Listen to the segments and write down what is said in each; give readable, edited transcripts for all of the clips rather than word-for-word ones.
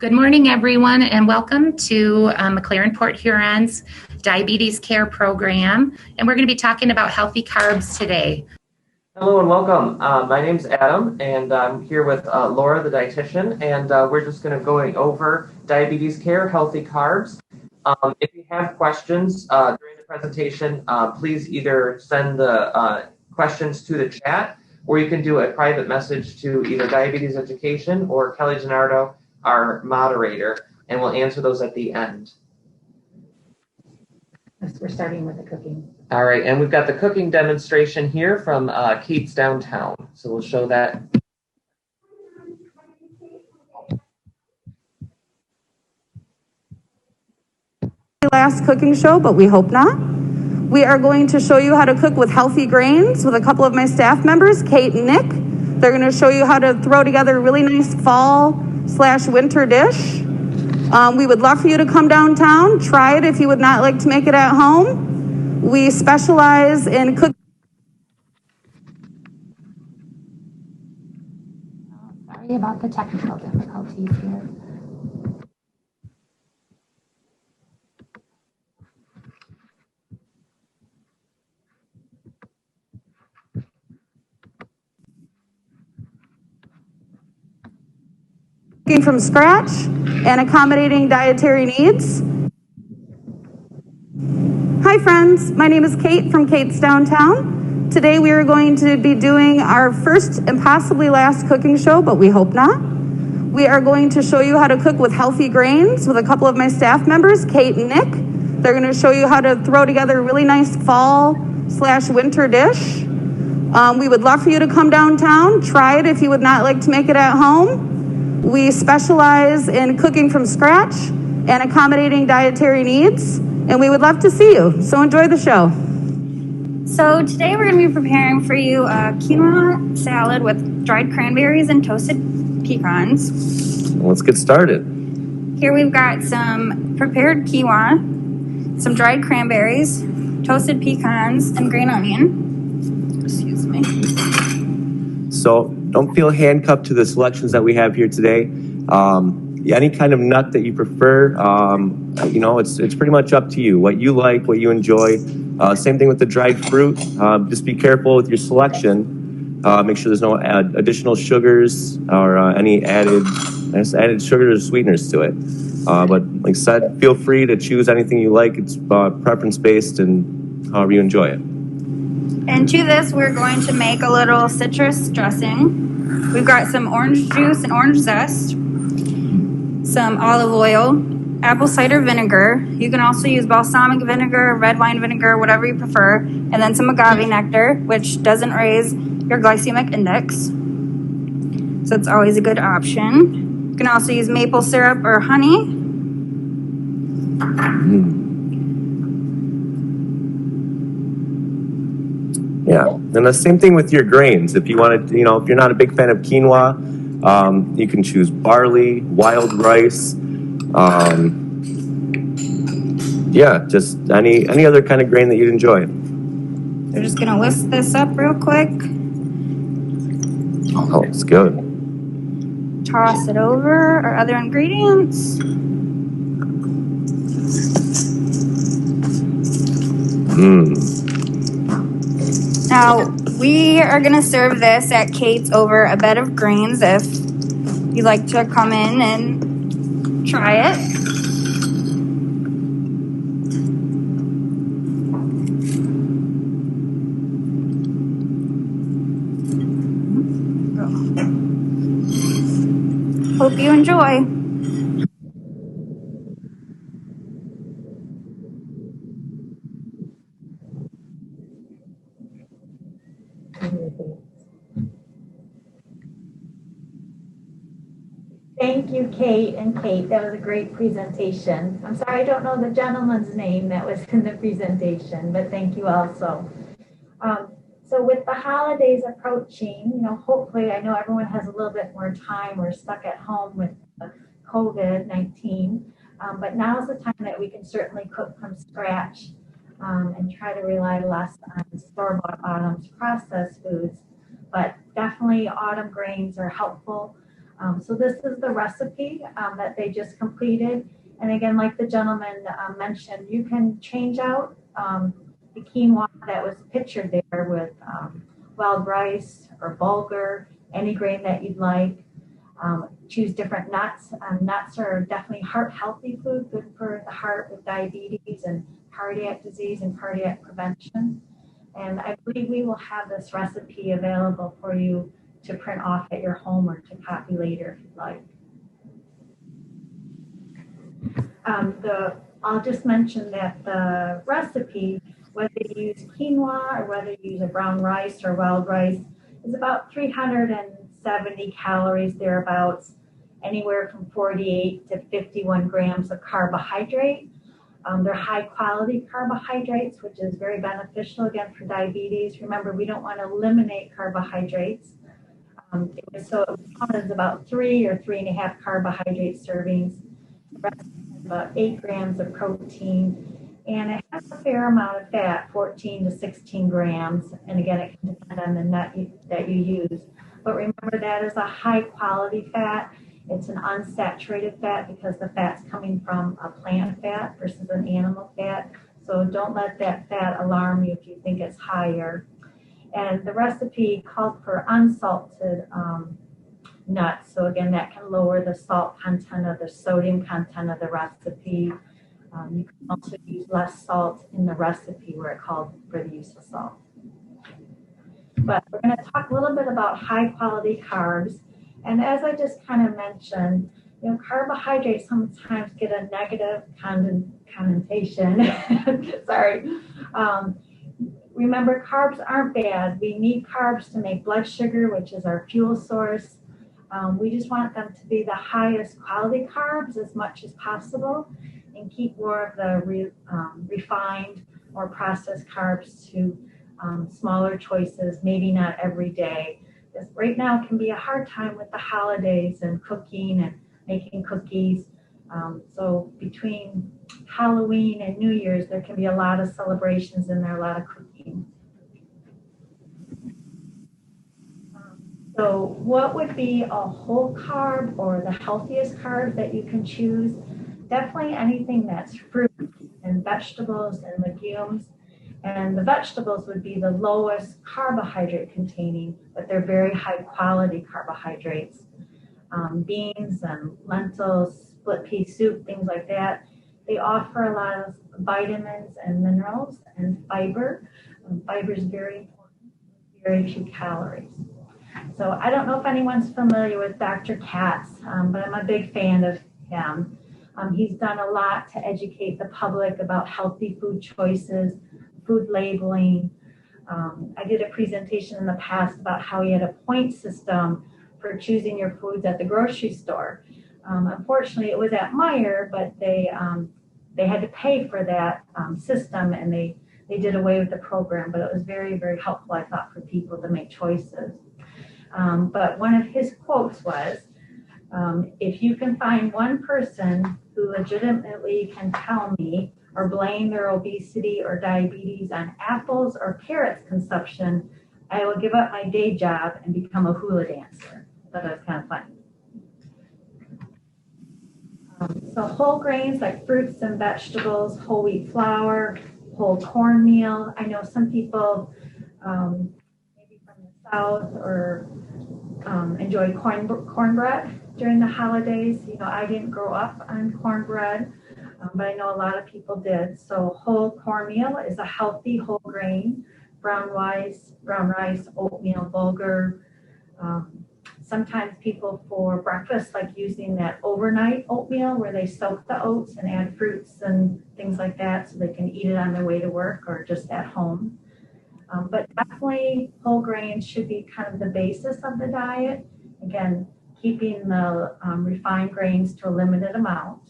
Good morning, everyone, and welcome to McLaren Port Huron's Diabetes Care Program. And we're going to be talking about healthy carbs today. Hello and welcome. My name's Adam, and I'm here with Laura, the dietitian, and we're just going to go over diabetes care, healthy carbs. If you have questions during the presentation, please either send the questions to the chat, or you can do a private message to either Diabetes Education or Kelly Gennardo, our moderator, and we'll answer those at the end. We're starting with the cooking. All right, and we've got the cooking demonstration here from Kate's Downtown. So we'll show that. Last cooking show, but we hope not. We are going to show you how to cook with healthy grains with a couple of my staff members, Kate and Nick. They're going to show you how to throw together a really nice fall/winter dish. We would love for you to come downtown, try it if you would not like to make it at home. We specialize in cooking. Sorry about the technical difficulties here. Cooking from scratch and accommodating dietary needs. Hi friends, my name is Kate from Kate's Downtown. Today we are going to be doing our first and possibly last cooking show, but we hope not. We are going to show you how to cook with healthy grains with a couple of my staff members, Kate and Nick. They're going to show you how to throw together a really nice fall/winter dish. We would love for you to come downtown, try it if you would not like to make it at home. We specialize in cooking from scratch and accommodating dietary needs, and we would love to see you. So enjoy the show. So today we're going to be preparing for you a quinoa salad with dried cranberries and toasted pecans. Let's get started. Here we've got some prepared quinoa, some dried cranberries, toasted pecans, and green onion. Excuse me. So don't feel handcuffed to the selections that we have here today. Any kind of nut that you prefer, it's pretty much up to you. What you like, what you enjoy. Same thing with the dried fruit. Just be careful with your selection. Make sure there's no additional sugars or any added sugars or sweeteners to it. But like I said, feel free to choose anything you like. It's preference based and however you enjoy it. And to this, we're going to make a little citrus dressing. We've got some orange juice and orange zest, some olive oil, apple cider vinegar. You can also use balsamic vinegar, red wine vinegar, whatever you prefer, and then some agave nectar, which doesn't raise your glycemic index. So it's always a good option. You can also use maple syrup or honey. Yeah, and the same thing with your grains. If you want to, if you're not a big fan of quinoa, you can choose barley, wild rice, just any other kind of grain that you'd enjoy. We're just gonna whisk this up real quick. Oh, it's good. Toss it over our other ingredients. Now, we are going to serve this at Kate's over a bed of greens if you'd like to come in and try it. Hope you enjoy. Thank you, Kate and Kate. That was a great presentation. I'm sorry I don't know the gentleman's name that was in the presentation, but thank you also. So with the holidays approaching, hopefully I know everyone has a little bit more time. We're stuck at home with COVID-19, but now's the time that we can certainly cook from scratch and try to rely less on store-bought processed foods. But definitely autumn grains are helpful. So this is the recipe that they just completed. And again, like the gentleman mentioned, you can change out the quinoa that was pictured there with wild rice or bulgur, any grain that you'd like. Choose different nuts. Nuts are definitely heart-healthy food, good for the heart with diabetes and cardiac disease and cardiac prevention. And I believe we will have this recipe available for you to print off at your home or to copy later if you'd like. I'll just mention that the recipe, whether you use quinoa or whether you use a brown rice or wild rice, is about 370 calories thereabouts, anywhere from 48 to 51 grams of carbohydrate. They're high quality carbohydrates, which is very beneficial again for diabetes. Remember, we don't want to eliminate carbohydrates. So it counts about 3 or 3.5 carbohydrate servings. The rest is about 8 grams of protein, and it has a fair amount of fat, 14 to 16 grams. And again, it can depend on the nut that you use. But remember, that is a high quality fat. It's an unsaturated fat because the fat's coming from a plant fat versus an animal fat. So don't let that fat alarm you if you think it's higher. And the recipe called for unsalted nuts. So again, that can lower the salt content or the sodium content of the recipe. You can also use less salt in the recipe where it called for the use of salt. But we're going to talk a little bit about high quality carbs. And as I just kind of mentioned, carbohydrates sometimes get a negative connotation. Sorry. Remember, carbs aren't bad. We need carbs to make blood sugar, which is our fuel source. We just want them to be the highest quality carbs as much as possible and keep more of the refined or processed carbs to smaller choices, maybe not every day. Because right now it can be a hard time with the holidays and cooking and making cookies. So between Halloween and New Year's, there can be a lot of celebrations and there, a lot of cooking. So what would be a whole carb or the healthiest carb that you can choose? Definitely anything that's fruit and vegetables and legumes. And the vegetables would be the lowest carbohydrate containing, but they're very high quality carbohydrates. Beans and lentils, split pea soup, things like that. They offer a lot of vitamins and minerals and fiber. Fiber is very important, very few calories. So I don't know if anyone's familiar with Dr. Katz, but I'm a big fan of him. He's done a lot to educate the public about healthy food choices, food labeling. I did a presentation in the past about how he had a point system for choosing your foods at the grocery store. Unfortunately, it was at Meijer, but they had to pay for that system, and they did away with the program. But it was very, very helpful, I thought, for people to make choices. But one of his quotes was, if you can find one person who legitimately can tell me or blame their obesity or diabetes on apples or carrots consumption, I will give up my day job and become a hula dancer. I thought that was kind of funny. So whole grains like fruits and vegetables, whole wheat flour, whole cornmeal. I know some people, maybe from the South, or enjoy cornbread during the holidays. I didn't grow up on cornbread, but I know a lot of people did. So whole cornmeal is a healthy whole grain. Brown rice, oatmeal, bulgur. Sometimes people for breakfast like using that overnight oatmeal where they soak the oats and add fruits and things like that so they can eat it on their way to work or just at home. But definitely whole grains should be kind of the basis of the diet. Again, keeping the refined grains to a limited amount.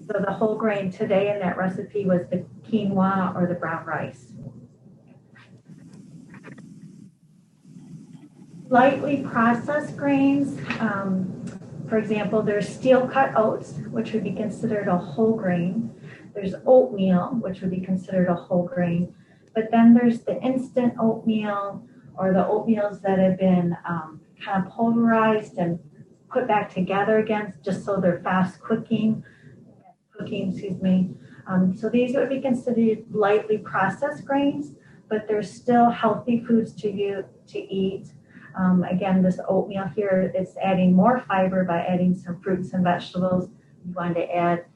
So the whole grain today in that recipe was the quinoa or the brown rice. Lightly processed grains, for example, there's steel cut oats, which would be considered a whole grain. There's oatmeal, which would be considered a whole grain. But then there's the instant oatmeal or the oatmeals that have been kind of pulverized and put back together again, just so they're fast cooking, excuse me. So these would be considered lightly processed grains, but they're still healthy foods to eat. Again, this oatmeal here is adding more fiber by adding some fruits and vegetables. You want to add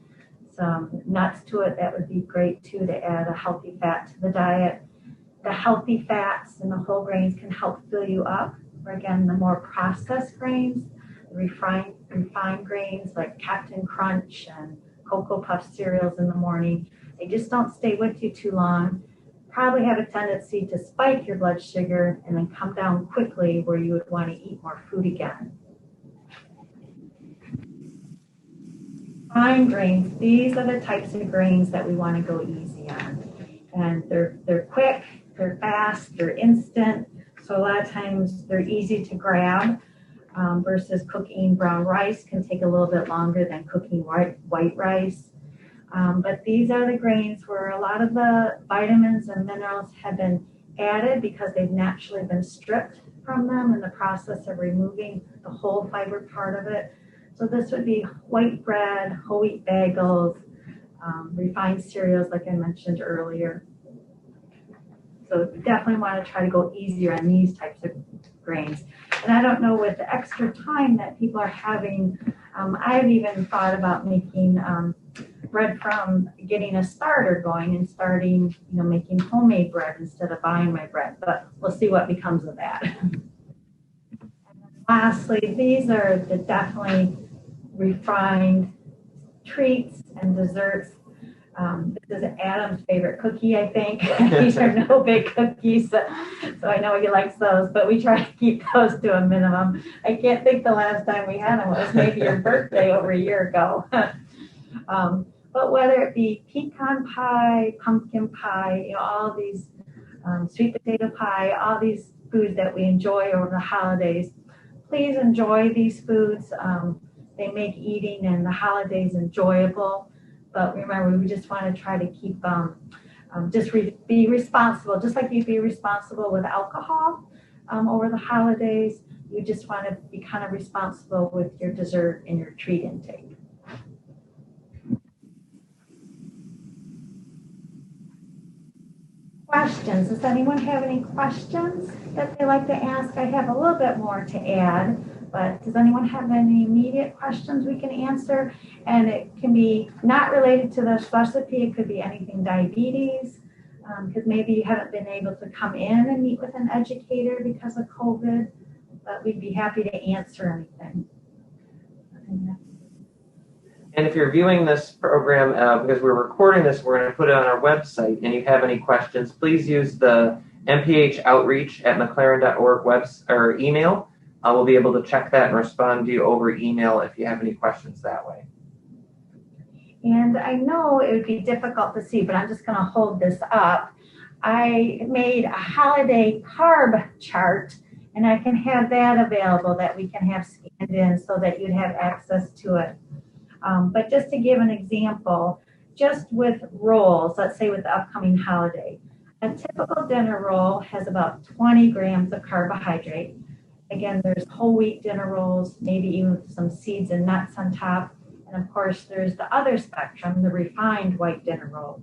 some nuts to it, that would be great too, to add a healthy fat to the diet. The healthy fats and the whole grains can help fill you up. Or again, the more processed grains, the refined grains like Captain Crunch and Cocoa Puff cereals in the morning, they just don't stay with you too long. Probably have a tendency to spike your blood sugar and then come down quickly where you would want to eat more food again. Fine grains, these are the types of grains that we want to go easy on. And they're quick, they're fast, they're instant. So a lot of times they're easy to grab versus cooking brown rice can take a little bit longer than cooking white rice. But these are the grains where a lot of the vitamins and minerals have been added because they've naturally been stripped from them in the process of removing the whole fiber part of it. So this would be white bread, whole wheat bagels, refined cereals like I mentioned earlier. So definitely want to try to go easier on these types of grains. And I don't know, with the extra time that people are having, I've even thought about making bread from getting a starter going and starting, making homemade bread instead of buying my bread. But we'll see what becomes of that. And lastly, these are the definitely refined treats and desserts. This is Adam's favorite cookie, I think. These are no bake cookies, so I know he likes those, but we try to keep those to a minimum. I can't think the last time we had them was maybe your birthday over a year ago. But whether it be pecan pie, pumpkin pie, all these sweet potato pie, all these foods that we enjoy over the holidays, please enjoy these foods. They make eating and the holidays enjoyable. But remember, we just want to try to keep, be responsible, just like you'd be responsible with alcohol over the holidays. You just want to be kind of responsible with your dessert and your treat intake. Questions? Does anyone have any questions that they like to ask? I have a little bit more to add, but does anyone have any immediate questions we can answer? And it can be not related to this recipe. It could be anything diabetes, because maybe you haven't been able to come in and meet with an educator because of COVID, but we'd be happy to answer anything. And if you're viewing this program, because we're recording this, we're going to put it on our website, and you have any questions, please use the mphoutreach@mclaren.org or email. We'll be able to check that and respond to you over email if you have any questions that way. And I know it would be difficult to see, but I'm just going to hold this up. I made a holiday carb chart, and I can have that available that we can have scanned in so that you'd have access to it. But just to give an example, just with rolls, let's say with the upcoming holiday, a typical dinner roll has about 20 grams of carbohydrate. Again, there's whole wheat dinner rolls, maybe even with some seeds and nuts on top. And of course, there's the other spectrum, the refined white dinner roll.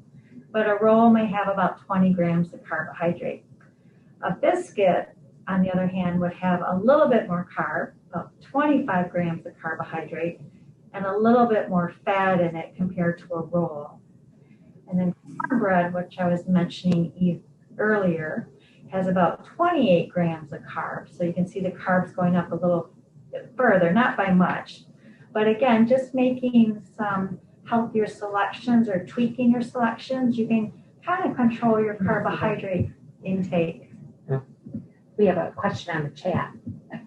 But a roll may have about 20 grams of carbohydrate. A biscuit, on the other hand, would have a little bit more carb, about 25 grams of carbohydrate, and a little bit more fat in it compared to a roll. And then cornbread, which I was mentioning earlier, has about 28 grams of carbs. So you can see the carbs going up a little bit further, not by much. But again, just making some healthier selections or tweaking your selections, you can kind of control your carbohydrate intake. We have a question on the chat.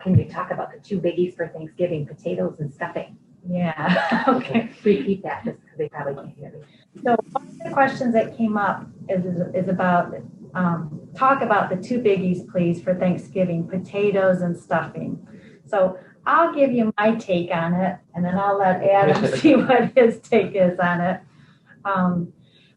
Can you talk about the two biggies for Thanksgiving, potatoes and stuffing? Yeah, okay. Repeat that just because they probably can't hear me. So one of the questions that came up is about, talk about the two biggies, please, for Thanksgiving, potatoes and stuffing. So I'll give you my take on it, and then I'll let Adam see what his take is on it.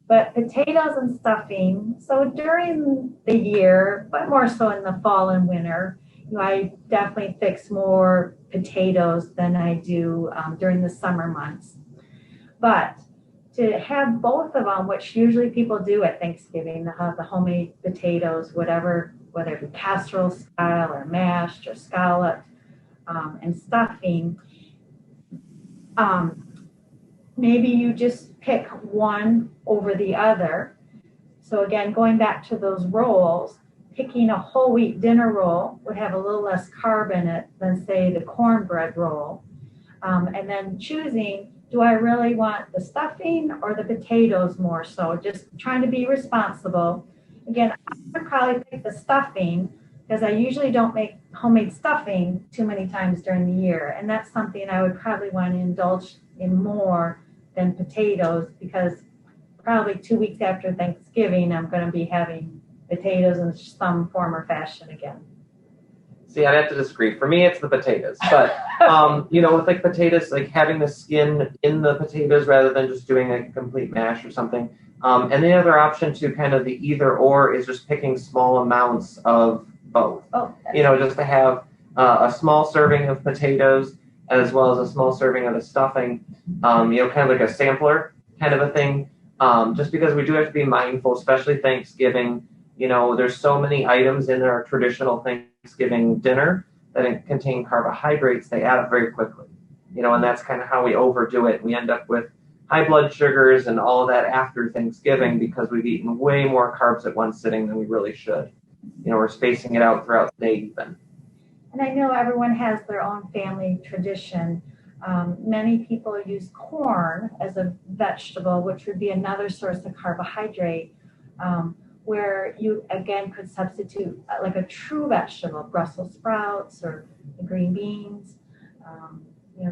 But potatoes and stuffing, so during the year, but more so in the fall and winter, I definitely fix more potatoes than I do during the summer months. But to have both of them, which usually people do at Thanksgiving, the homemade potatoes, whether it be casserole style or mashed or scalloped, and stuffing, maybe you just pick one over the other. So again, going back to those rolls, picking a whole wheat dinner roll would have a little less carb in it than, say, the cornbread roll. And then choosing, do I really want the stuffing or the potatoes more so? Just trying to be responsible. Again, I would probably pick the stuffing because I usually don't make homemade stuffing too many times during the year. And that's something I would probably want to indulge in more than potatoes, because probably 2 weeks after Thanksgiving, I'm going to be having potatoes in some form or fashion again. See, I'd have to disagree. For me, it's the potatoes. But, with like potatoes, like having the skin in the potatoes rather than just doing like a complete mash or something. And the other option to kind of the either or is just picking small amounts of both. Just to have a small serving of potatoes as well as a small serving of the stuffing, kind of like a sampler kind of a thing. Just because we do have to be mindful, especially Thanksgiving. There's so many items in our traditional Thanksgiving dinner that contain carbohydrates. They add up very quickly, and that's kind of how we overdo it. We end up with high blood sugars and all of that after Thanksgiving because we've eaten way more carbs at one sitting than we really should. We're spacing it out throughout the day even. And I know everyone has their own family tradition. Many people use corn as a vegetable, which would be another source of carbohydrate. Where you, again, could substitute like a true vegetable, Brussels sprouts or green beans.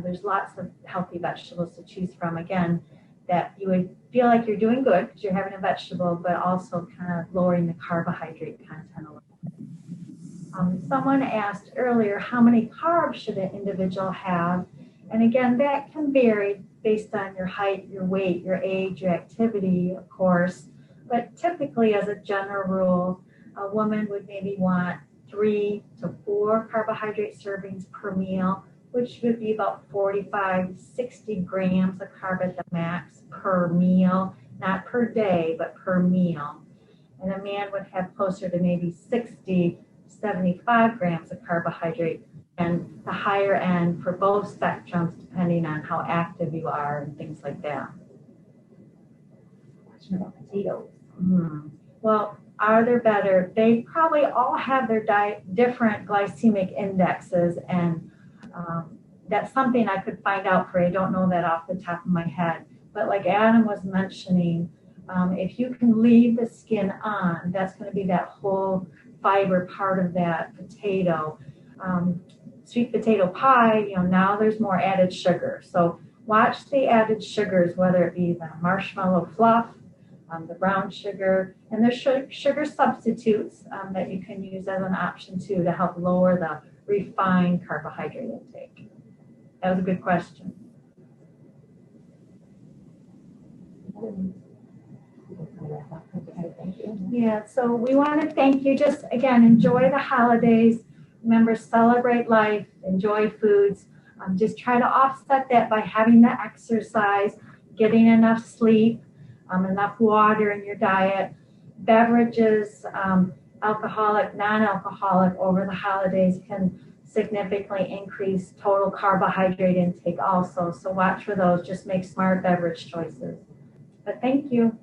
There's lots of healthy vegetables to choose from, again, that you would feel like you're doing good because you're having a vegetable, but also kind of lowering the carbohydrate content a little bit. Someone asked earlier, how many carbs should an individual have? And again, that can vary based on your height, your weight, your age, your activity, of course. But typically, as a general rule, a woman would maybe want 3 to 4 carbohydrate servings per meal, which would be about 45, 60 grams of carb at the max per meal, not per day, but per meal. And a man would have closer to maybe 60, 75 grams of carbohydrate, and the higher end for both spectrums, depending on how active you are and things like that. Question about potatoes. Well, are there better? They probably all have their different glycemic indexes, and that's something I could find out for you. I don't know that off the top of my head. But like Adam was mentioning, if you can leave the skin on, that's going to be that whole fiber part of that potato. Sweet potato pie, now there's more added sugar. So watch the added sugars, whether it be the marshmallow fluff, the brown sugar, and there's sugar substitutes that you can use as an option too to help lower the refined carbohydrate intake. That was a good question. Yeah, so we want to thank you. Just again, enjoy the holidays. Remember, celebrate life, enjoy foods. Just try to offset that by having the exercise, getting enough sleep, enough water in your diet. Beverages, alcoholic, non-alcoholic, over the holidays can significantly increase total carbohydrate intake also. So watch for those. Just make smart beverage choices. But thank you.